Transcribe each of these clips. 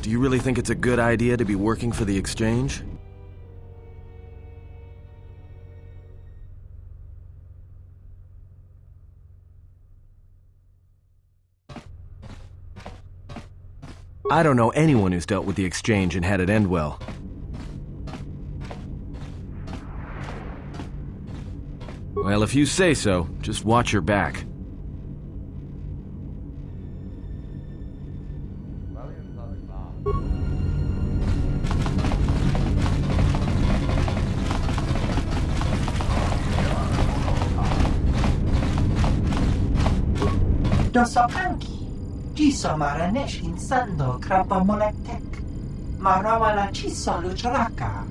Do you really think it's a good idea to be working for the exchange? I don't know anyone who's dealt with the exchange and had it end well. Well, if you say so, just watch your back. Dosokanki, ciso maranesh insando krapa molektek, marawala ciso luchraka.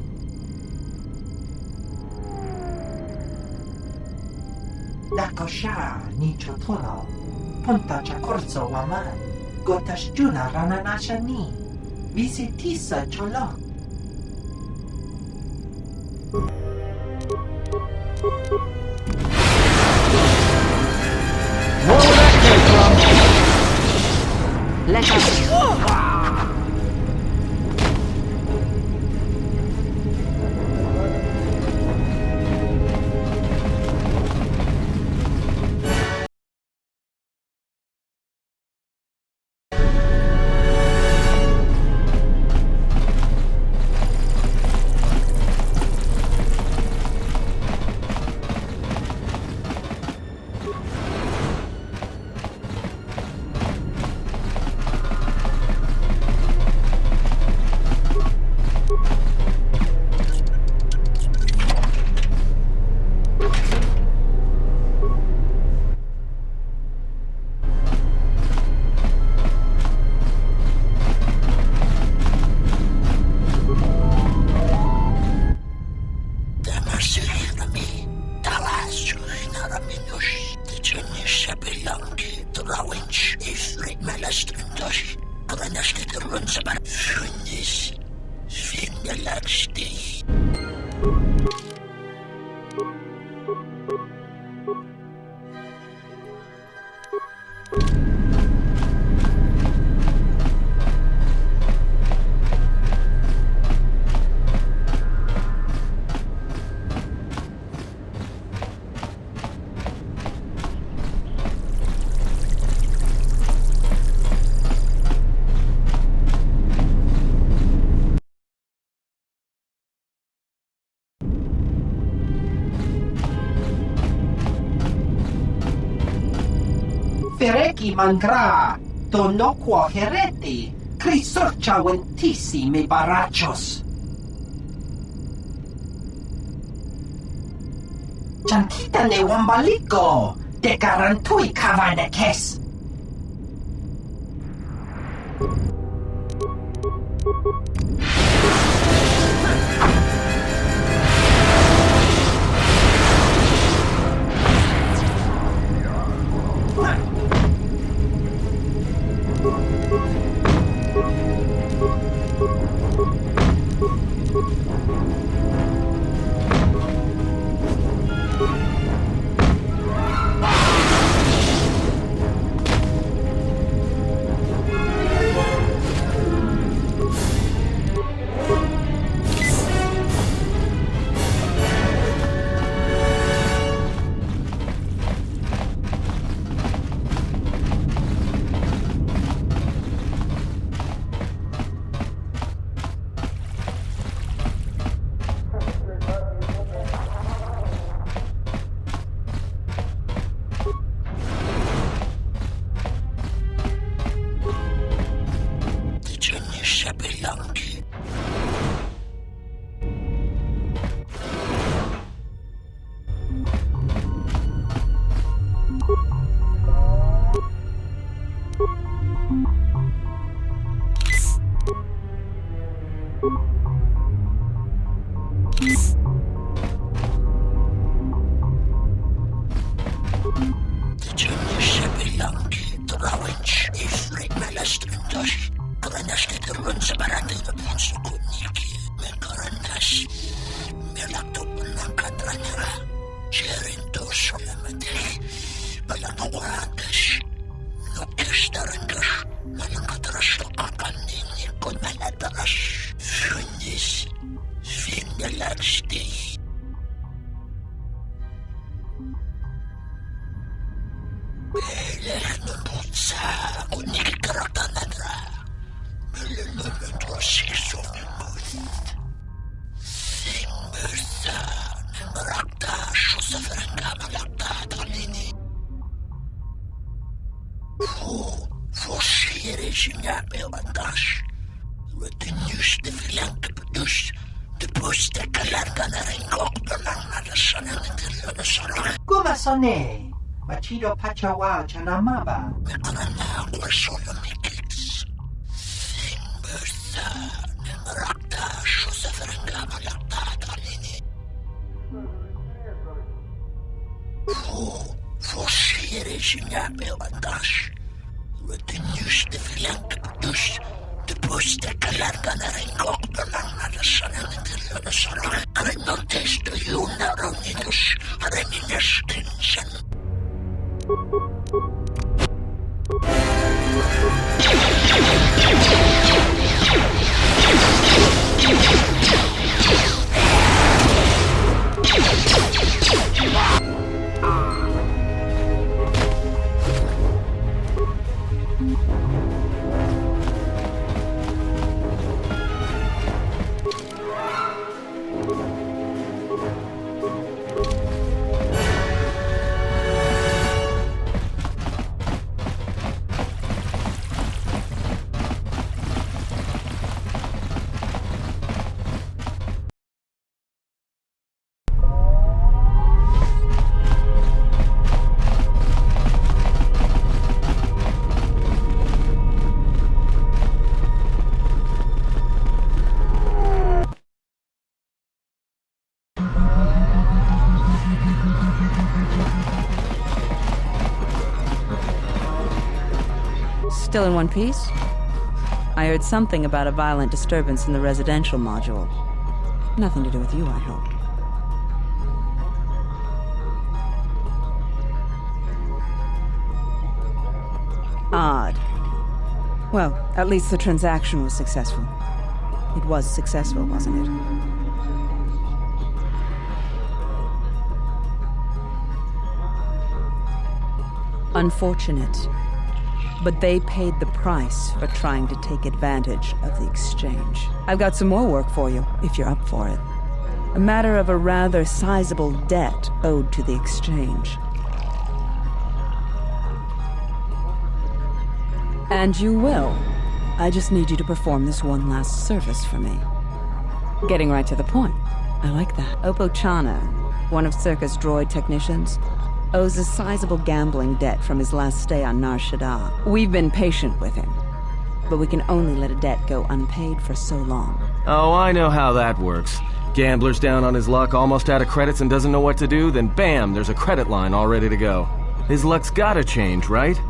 Dakosha ni chotono, punta chakorzo waman, gotash juna rananasha ni, visitisa cholo. Let us... Fereki mangra, donoquo hereti, crisorcia ventisi me barachos. Chantita ne wambaliko, de garantui cavanekes. kon maladaras. Funis, finnelarsti. Elehnon mutsa, kun nikikaratanadra. Melenömön rossiksovin muist. Simmössä, nemraktaa, sosaferen kamalaktaa talini. Forceren pevantas. Ruotin nyste filanke pedus. De poste kalarganaren koktonannada sananeteliona sarah. Kumasone! Machido pachawa chanamaba. Mekanana kuasolo mikits. Simbörsa nemrakta sosafrengamalakta talini. Forceren pevantas. Ruotin nyste filanke pedus. De poste kalarganaren koktonannada sananeteliona sarah. Arennon testo juuna ronitus. Areninestrinsen. Still in one piece? I heard something about a violent disturbance in the residential module. Nothing to do with you, I hope. Odd. Well, at least the transaction was successful. It was successful, wasn't it? Unfortunate. But they paid the price for trying to take advantage of the exchange. I've got some more work for you, if you're up for it. A matter of a rather sizable debt owed to the exchange. And you will. I just need you to perform this one last service for me. Getting right to the point. I like that. Oppo Chana, one of Circa's droid technicians, owes a sizable gambling debt from his last stay on Nar Shaddaa. We've been patient with him, but we can only let a debt go unpaid for so long. Oh, I know how that works. Gambler's down on his luck, almost out of credits and doesn't know what to do, then bam, there's a credit line all ready to go. His luck's gotta change, right?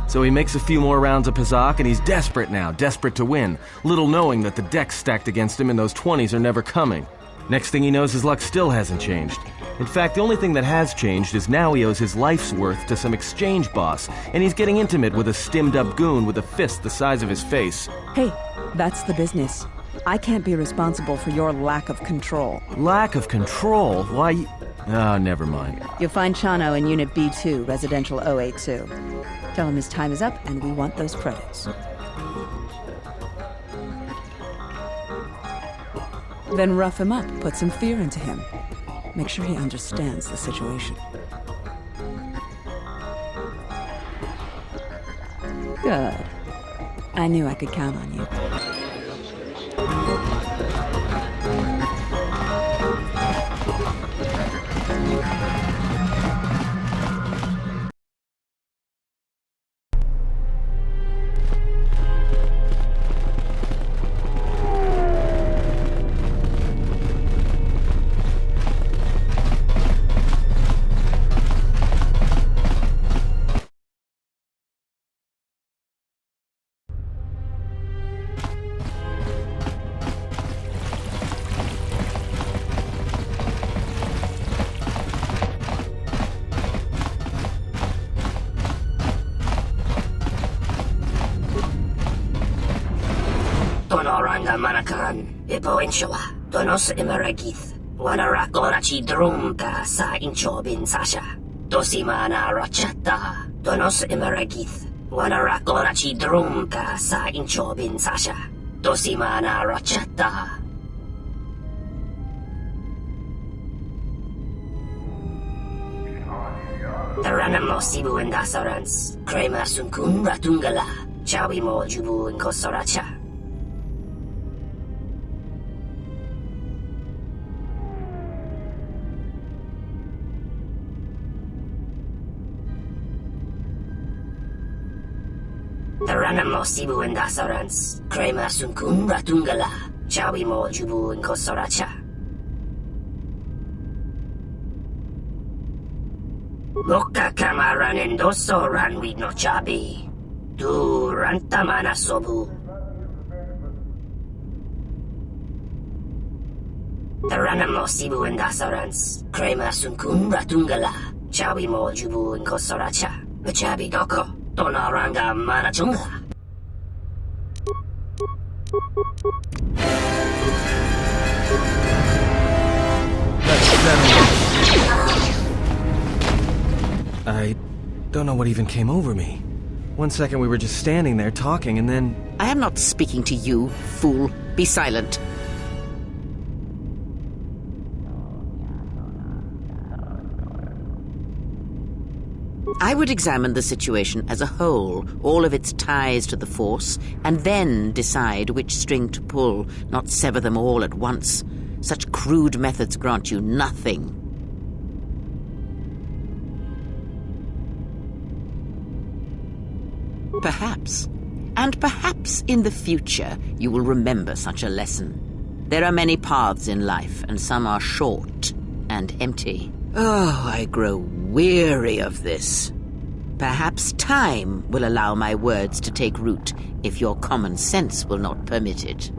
So he makes a few more rounds of Pazak and he's desperate now, desperate to win, little knowing that the deck's stacked against him and those 20s are never coming. Next thing he knows, his luck still hasn't changed. In fact, the only thing that has changed is now he owes his life's worth to some exchange boss, and he's getting intimate with a stimmed-up goon with a fist the size of his face. Hey, that's the business. I can't be responsible for your lack of control. Lack of control? Why? Oh, never mind. You'll find Chano in Unit B2, Residential 082. Tell him his time is up, and we want those credits. Then rough him up, put some fear into him. Make sure he understands the situation. Good. I knew I could count on you. Tonoranga Manakan, Ipo Inshawa, Donos Imaragith, Wanarakorachi Drumka sa Inchobin Sasha, Dosimana Rachata, Donos Imaragith, Wanarakorachi Drumka sa Inchobin Sasha, Dosimana Rachata. Taranamo Sibu and Dasarans, Krema Sunkun Ratungala, Chawi Mo Jubu and Kosoracha. Taranamo Sibu and Dasarans, Krema Sunkun Ratungala, Chawi Mo Jubu and Kosoracha. Boka kamaran endoso ranwi no chabi. Du rantamana sobu. Taranamo Sibu and Dasarans, Krema Sunkun Ratungala, Chawi Mo Jubu and Kosoracha, Chabi Doko, Tonaranga Manachunga. I don't know what even came over me. 1 second we were just standing there talking, and then... I am not speaking to you, fool. Be silent. I would examine the situation as a whole, all of its ties to the Force, and then decide which string to pull, not sever them all at once. Such crude methods grant you nothing. Perhaps, and perhaps in the future, you will remember such a lesson. There are many paths in life, and some are short and empty. Oh, I grow weary of this. Perhaps time will allow my words to take root, if your common sense will not permit it.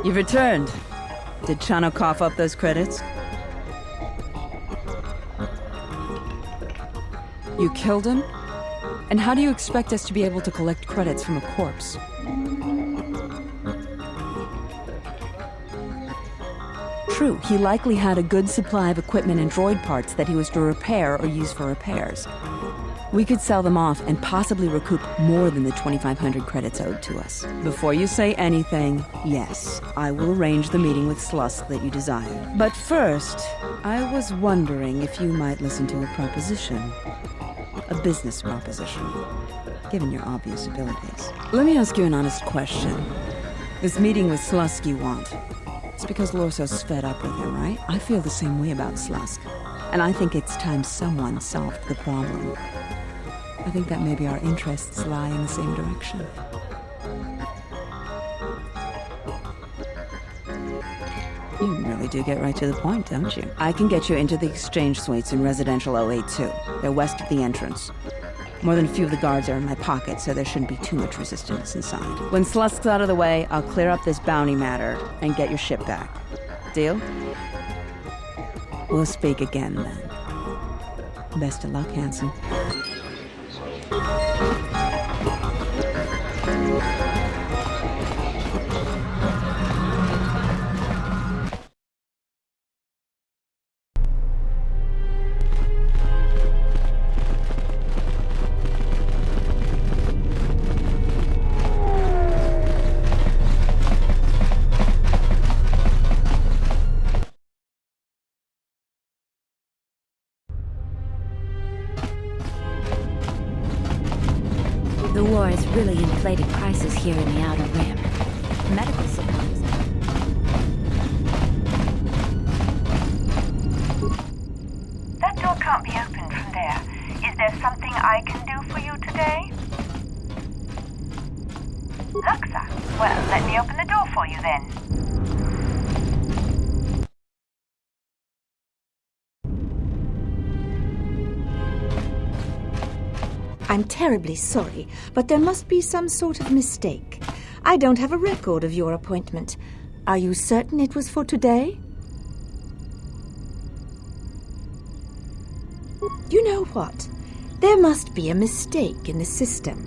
You've returned. Did Chano cough up those credits? You killed him? And how do you expect us to be able to collect credits from a corpse? True, he likely had a good supply of equipment and droid parts that he was to repair or use for repairs. We could sell them off and possibly recoup more than the 2,500 credits owed to us. Before you say anything, yes, I will arrange the meeting with Slusk that you desire. But first, I was wondering if you might listen to a proposition. A business proposition, given your obvious abilities. Let me ask you an honest question. This meeting with Slusk you want, it's because Lorso's fed up with him, right? I feel the same way about Slusk. And I think it's time someone solved the problem. I think that maybe our interests lie in the same direction. You really do get right to the point, don't you? I can get you into the exchange suites in Residential 082. They're west of the entrance. More than a few of the guards are in my pocket, so there shouldn't be too much resistance inside. When Slusk's out of the way, I'll clear up this bounty matter and get your ship back. Deal? We'll speak again, then. Best of luck, Hanson. The war has really inflated prices here in the Outer Rim. Medical supplies. That door can't be opened from there. Is there something I can do for you today? Luxa. Well, let me open the door for you then. I'm terribly sorry, but there must be some sort of mistake. I don't have a record of your appointment. Are you certain it was for today? You know what? There must be a mistake in the system.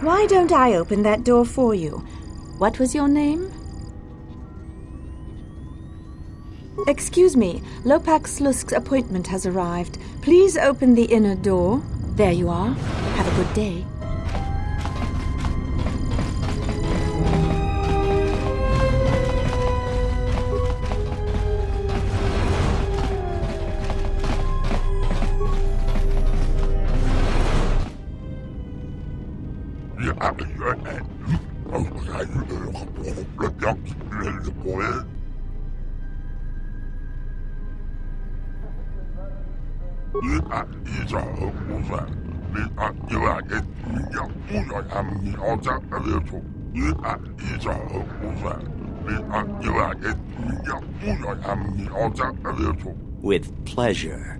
Why don't I open that door for you? What was your name? Excuse me, Lopak Slusk's appointment has arrived. Please open the inner door. There you are. Have a good day. With pleasure.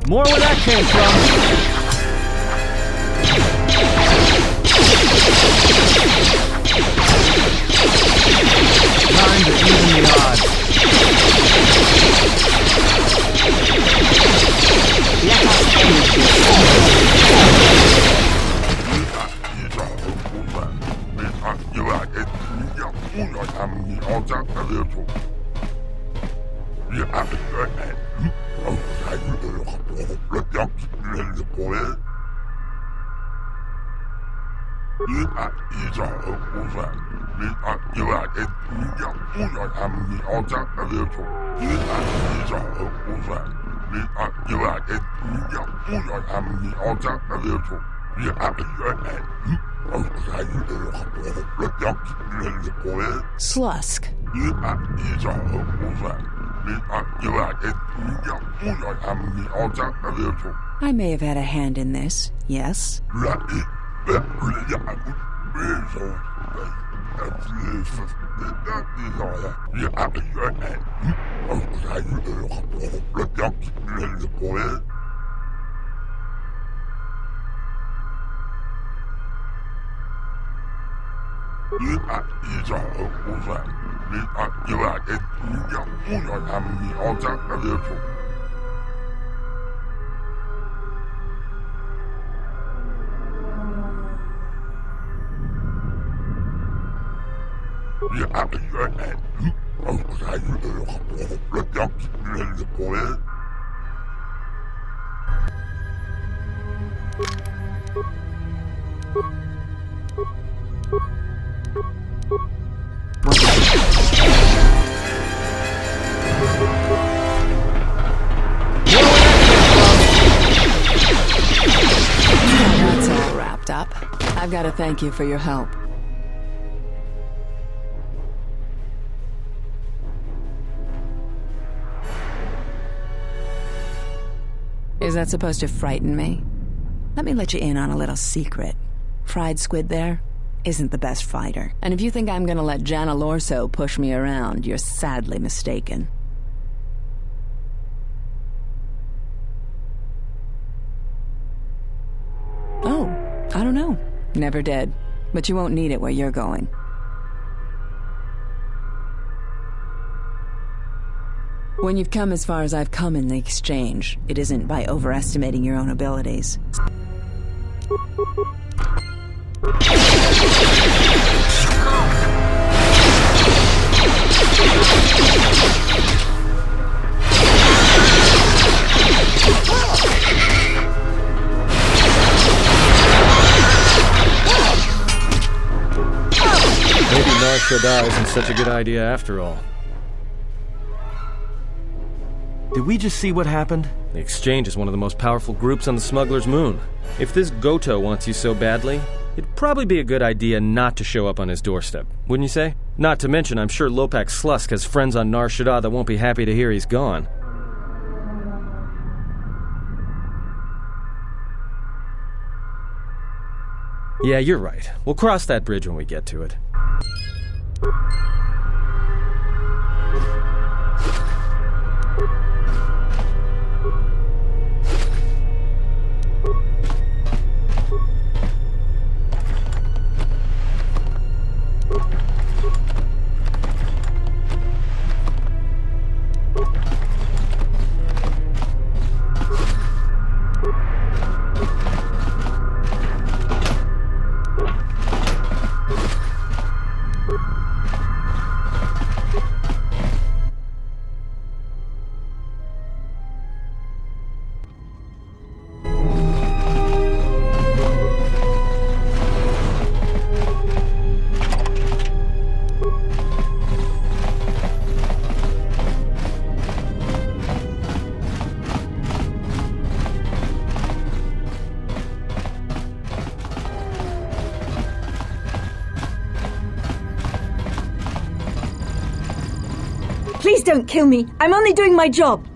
More where that came from. Time to even the odds. Let us end this. Slusk. I may have had a hand in this, yes? That's all wrapped up. I've got to thank you for your help. Is that supposed to frighten me? Let me let you in on a little secret. Fried Squid there isn't the best fighter. And if you think I'm gonna let Jana Lorso push me around, you're sadly mistaken. Oh, I don't know. Never did. But you won't need it where you're going. When you've come as far as I've come in the exchange, it isn't by overestimating your own abilities. Maybe Nar Shaddaa isn't such a good idea after all. Did we just see what happened? The Exchange is one of the most powerful groups on the Smuggler's Moon. If this Goto wants you so badly, it'd probably be a good idea not to show up on his doorstep, wouldn't you say? Not to mention, I'm sure Lopak Slusk has friends on Nar Shaddaa that won't be happy to hear he's gone. Yeah, you're right. We'll cross that bridge when we get to it. Please don't kill me. I'm only doing my job.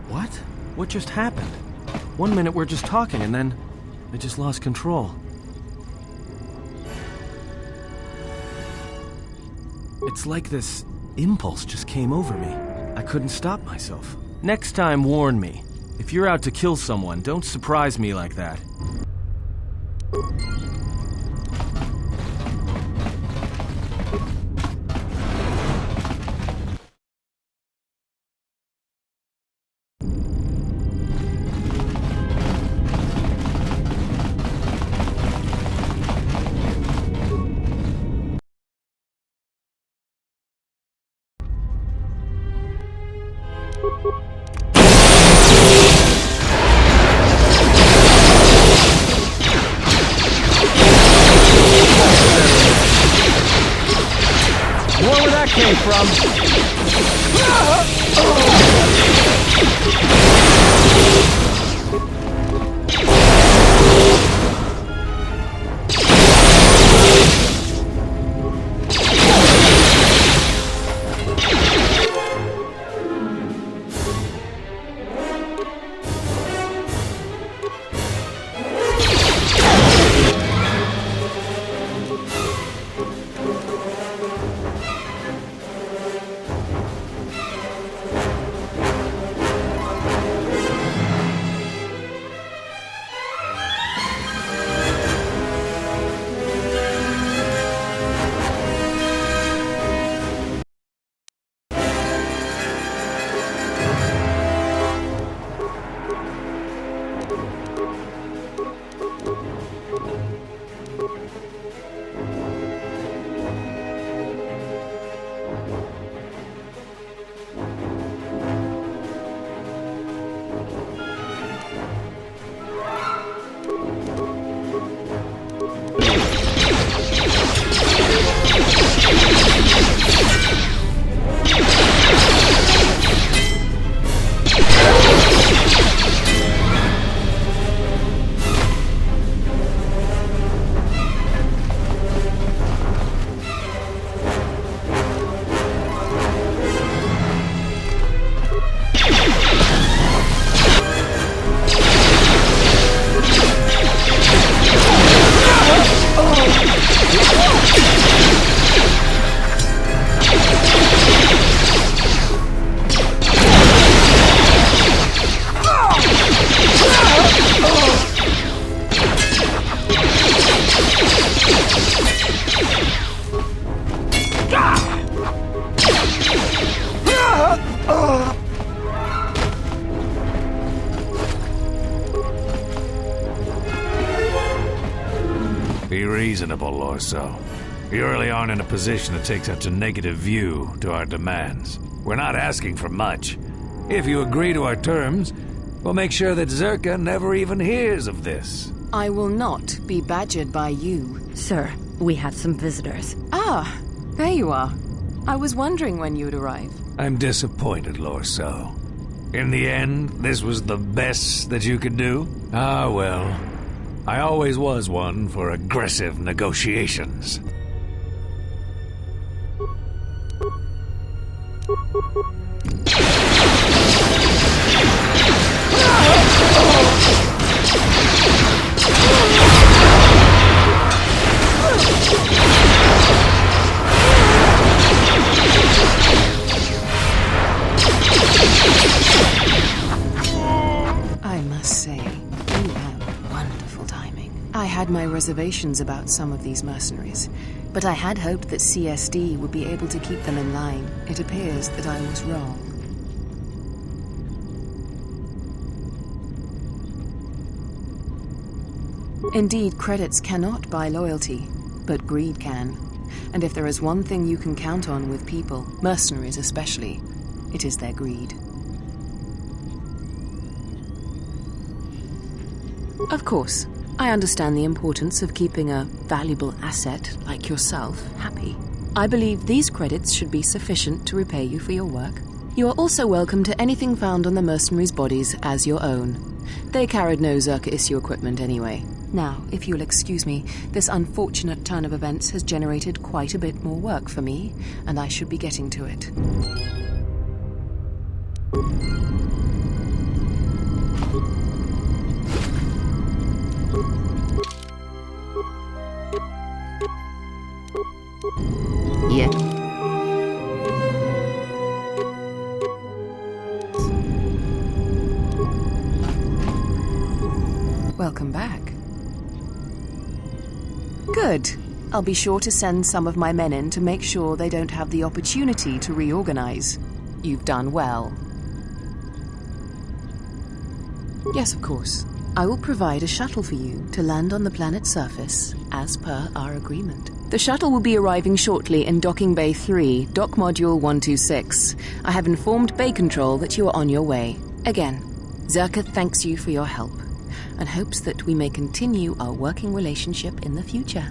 What? What just happened? 1 minute we're just talking and then I just lost control. It's like this impulse just came over me. I couldn't stop myself. Next time, warn me. If you're out to kill someone, don't surprise me like that. Be reasonable, Lorso. You really aren't in a position to take such a negative view to our demands. We're not asking for much. If you agree to our terms, we'll make sure that Zerka never even hears of this. I will not be badgered by you. Sir, we have some visitors. Ah, there you are. I was wondering when you'd arrive. I'm disappointed, Lorso. In the end, this was the best that you could do? Ah, well. I always was one for aggressive negotiations. I must say, you have wonderful timing. I had my reservations about some of these mercenaries, but I had hoped that CSD would be able to keep them in line. It appears that I was wrong. Indeed, credits cannot buy loyalty, but greed can. And if there is one thing you can count on with people, mercenaries especially, it is their greed. Of course, I understand the importance of keeping a valuable asset like yourself happy. I believe these credits should be sufficient to repay you for your work. You are also welcome to anything found on the mercenaries' bodies as your own. They carried no Zerka issue equipment anyway. Now, if you'll excuse me, this unfortunate turn of events has generated quite a bit more work for me, and I should be getting to it. Yeah. Welcome back. Good. I'll be sure to send some of my men in to make sure they don't have the opportunity to reorganize. You've done well. Yes, of course. I will provide a shuttle for you to land on the planet's surface, as per our agreement. The shuttle will be arriving shortly in Docking Bay 3, Dock Module 126. I have informed Bay Control that you are on your way. Again, Zerka thanks you for your help, and hopes that we may continue our working relationship in the future.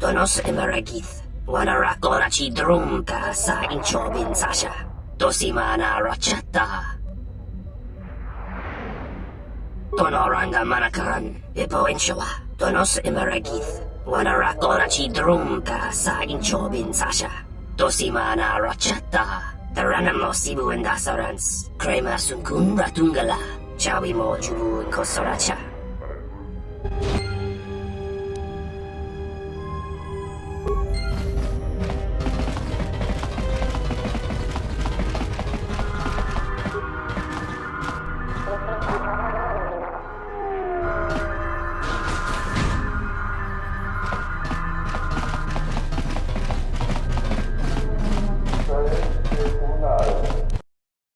Donos emeragith, wanara korachi drumka sa inchobin sasha, dosimana rachata. Donoranga manakaran, ipo inshawa, donos emeragith, wanara korachi drumka sa inchobin sasha, dosimana rachata. Taranamo sibu and dasarans, crema sunkun ratungala, chawi mo jubu and kosoracha.